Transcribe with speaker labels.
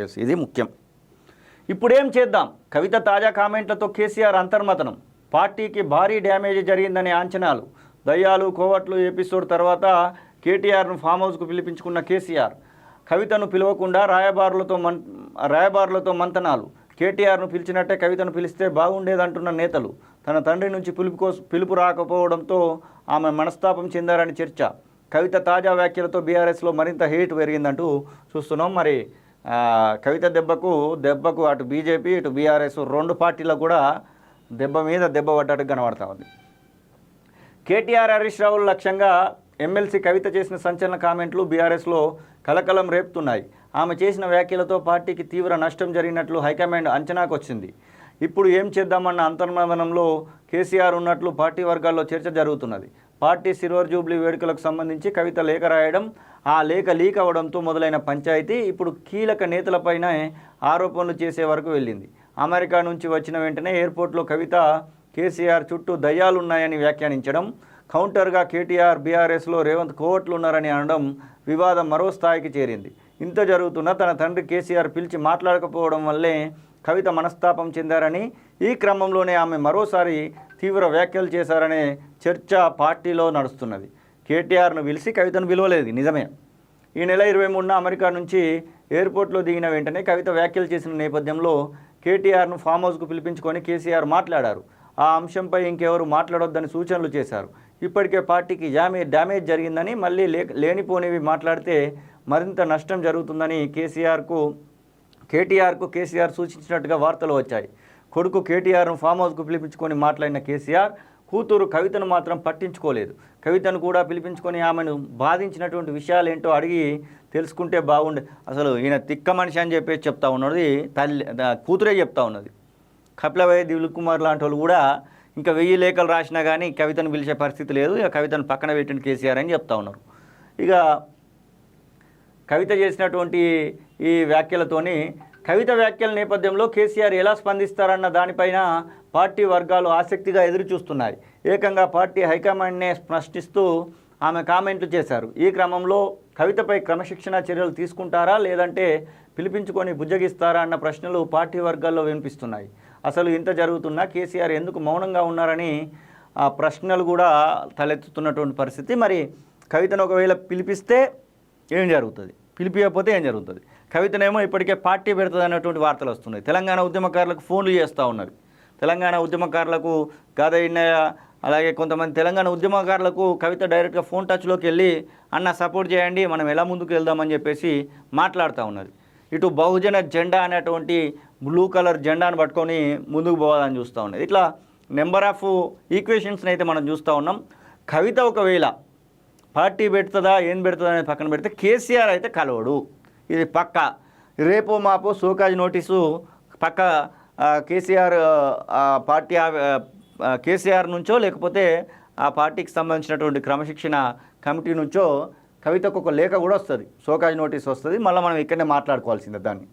Speaker 1: Yes, ఇది ముఖ్యం. ఇప్పుడేం చేద్దాం? కవిత తాజా కామెంట్లతో కేసీఆర్ అంతర్మతనం. పార్టీకి భారీ డ్యామేజ్ జరిగిందనే అంచనాలు. దయ్యాలు కోవట్లు ఎపిసోడ్ తర్వాత కేటీఆర్ను ఫామ్ హౌస్కు పిలిపించుకున్న కేసీఆర్. కవితను పిలవకుండా రాయబారులతో మంతనాలు. కేటీఆర్ను పిలిచినట్టే కవితను పిలిస్తే బాగుండేదంటున్న నేతలు. తన తండ్రి నుంచి పిలుపు రాకపోవడంతో ఆమె మనస్తాపం చెందారని చర్చ. కవిత తాజా వ్యాఖ్యలతో బీఆర్ఎస్లో మరింత హేట్ పెరిగిందంటూ చూస్తున్నాం. మరి కవిత దెబ్బకు అటు బీజేపీ ఇటు బీఆర్ఎస్ రెండు పార్టీలకు కూడా దెబ్బ మీద దెబ్బ పడ్డట్టు కనబడతా ఉంది. కేటీఆర్ హరీష్ రావుల లక్ష్యంగా ఎమ్మెల్సీ కవిత చేసిన సంచలన కామెంట్లు బీఆర్ఎస్లో కలకలం రేపుతున్నాయి. ఆమె చేసిన వ్యాఖ్యలతో పార్టీకి తీవ్ర నష్టం జరిగినట్లు హైకమాండ్ అంచనాకు వచ్చింది. ఇప్పుడు ఏం చేద్దామన్న అంతర్మదనంలో కేసీఆర్ ఉన్నట్లు పార్టీ వర్గాల్లో చర్చ జరుగుతున్నది. పార్టీ సిల్వర్ జూబ్లీ వేడుకలకు సంబంధించి కవిత లేఖ రాయడం, ఆ లేఖ లీక్ అవడంతో మొదలైన పంచాయతీ ఇప్పుడు కీలక నేతలపైనే ఆరోపణలు చేసే వరకు వెళ్ళింది. అమెరికా నుంచి వచ్చిన వెంటనే ఎయిర్పోర్ట్లో కవిత కేసీఆర్ చుట్టూ దయ్యాలున్నాయని వ్యాఖ్యానించడం, కౌంటర్గా కేటీఆర్ బీఆర్ఎస్లో రేవంత్ కోవట్లున్నారని అనడం వివాదం మరో స్థాయికి చేరింది. ఇంత జరుగుతున్నా తన తండ్రి కేసీఆర్ పిలిచి మాట్లాడకపోవడం వల్లే కవిత మనస్తాపం చెందారని, ఈ క్రమంలోనే ఆమె మరోసారి తీవ్ర వ్యాఖ్యలు చేశారనే చర్చ పార్టీలో నడుస్తున్నది. కేటీఆర్ను పిలిచి కవితను పిలవలేదు, నిజమే. ఈ నెల 23న అమెరికా నుంచి ఎయిర్పోర్ట్లో దిగిన వెంటనే కవిత వ్యాఖ్యలు చేసిన నేపథ్యంలో కేటీఆర్ను ఫామ్ హౌస్కు పిలిపించుకొని కేసీఆర్ మాట్లాడారు. ఆ అంశంపై ఇంకెవరు మాట్లాడొద్దని సూచనలు చేశారు. ఇప్పటికే పార్టీకి డ్యామేజ్ జరిగిందని, మళ్ళీ లేనిపోనివి మాట్లాడితే మరింత నష్టం జరుగుతుందని కేటీఆర్కు కేసీఆర్ సూచించినట్టుగా వార్తలు వచ్చాయి. కొడుకు కేటీఆర్ను ఫామ్ హౌస్కు పిలిపించుకొని మాట్లాడిన కేసీఆర్ కూతురు కవితను మాత్రం పట్టించుకోలేదు. కవితను కూడా పిలిపించుకొని ఆమెను బాధించినటువంటి విషయాలు ఏంటో అడిగి తెలుసుకుంటే బాగుండే. అసలు ఈయన తిక్క మనిషి అని చెప్పేసి చెప్తా ఉన్నది కూతురే చెప్తా ఉన్నది. కపిలవయ్య, దిలీప్ కుమార్ లాంటి వాళ్ళు కూడా ఇంకా 1000 లేఖలు రాసినా కానీ కవితను పిలిచే పరిస్థితి లేదు, ఇక కవితను పక్కన పెట్టిన కేసీఆర్ అని చెప్తా ఉన్నారు. ఇక కవిత చేసినటువంటి ఈ వ్యాఖ్యలతోని కవిత వ్యాఖ్యల నేపథ్యంలో కేసీఆర్ ఎలా స్పందిస్తారన్న దానిపైన పార్టీ వర్గాలు ఆసక్తిగా ఎదురు చూస్తున్నాయి. ఏకంగా పార్టీ హైకమాండ్నే ప్రశ్నిస్తూ ఆమె కామెంట్లు చేశారు. ఈ క్రమంలో కవితపై క్రమశిక్షణ చర్యలు తీసుకుంటారా లేదంటే పిలిపించుకొని బుజ్జగిస్తారా అన్న ప్రశ్నలు పార్టీ వర్గాల్లో వినిపిస్తున్నాయి. అసలు ఇంత జరుగుతున్నా కేసీఆర్ ఎందుకు మౌనంగా ఉన్నారని ఆ ప్రశ్నలు కూడా తలెత్తుతున్నటువంటి పరిస్థితి. మరి కవితను ఒకవేళ పిలిపిస్తే ఏం జరుగుతుంది, పిలిపియకపోతే ఏం జరుగుతుంది? కవితనేమో ఇప్పటికే పార్టీ పెడుతుంది అన్నటువంటి వార్తలు వస్తున్నాయి. తెలంగాణ ఉద్యమకారులకు ఫోన్లు చేస్తూ ఉన్నది. తెలంగాణ ఉద్యమకారులకు గాదయ్య, అలాగే కొంతమంది తెలంగాణ ఉద్యమకారులకు కవిత డైరెక్ట్గా ఫోన్ టచ్లోకి వెళ్ళి అన్న సపోర్ట్ చేయండి, మనం ఎలా ముందుకు వెళ్దామని చెప్పేసి మాట్లాడుతూ ఉన్నది. ఇటు బహుజన జెండా అనేటువంటి బ్లూ కలర్ జెండాను పట్టుకొని ముందుకు పోవాలని చూస్తూ ఉన్నది. ఇట్లా నెంబర్ ఆఫ్ ఈక్వేషన్స్ని అయితే మనం చూస్తూ ఉన్నాం. కవిత ఒకవేళ పార్టీ పెడుతుందా ఏం పెడుతుందా అనేది పక్కన పెడితే కేసీఆర్ అయితే కలవడు, ఇది పక్క. రేపో మాపో సోకాజ్ నోటీసు పక్క కేసీఆర్ నుంచో లేకపోతే ఆ పార్టీకి సంబంధించినటువంటి క్రమశిక్షణ కమిటీ నుంచో కవితకు ఒక లేఖ కూడా వస్తుంది, సోకాజ్ నోటీస్ వస్తుంది. మళ్ళీ మనం ఇక్కడనే మాట్లాడుకోవాల్సిందే దాన్ని.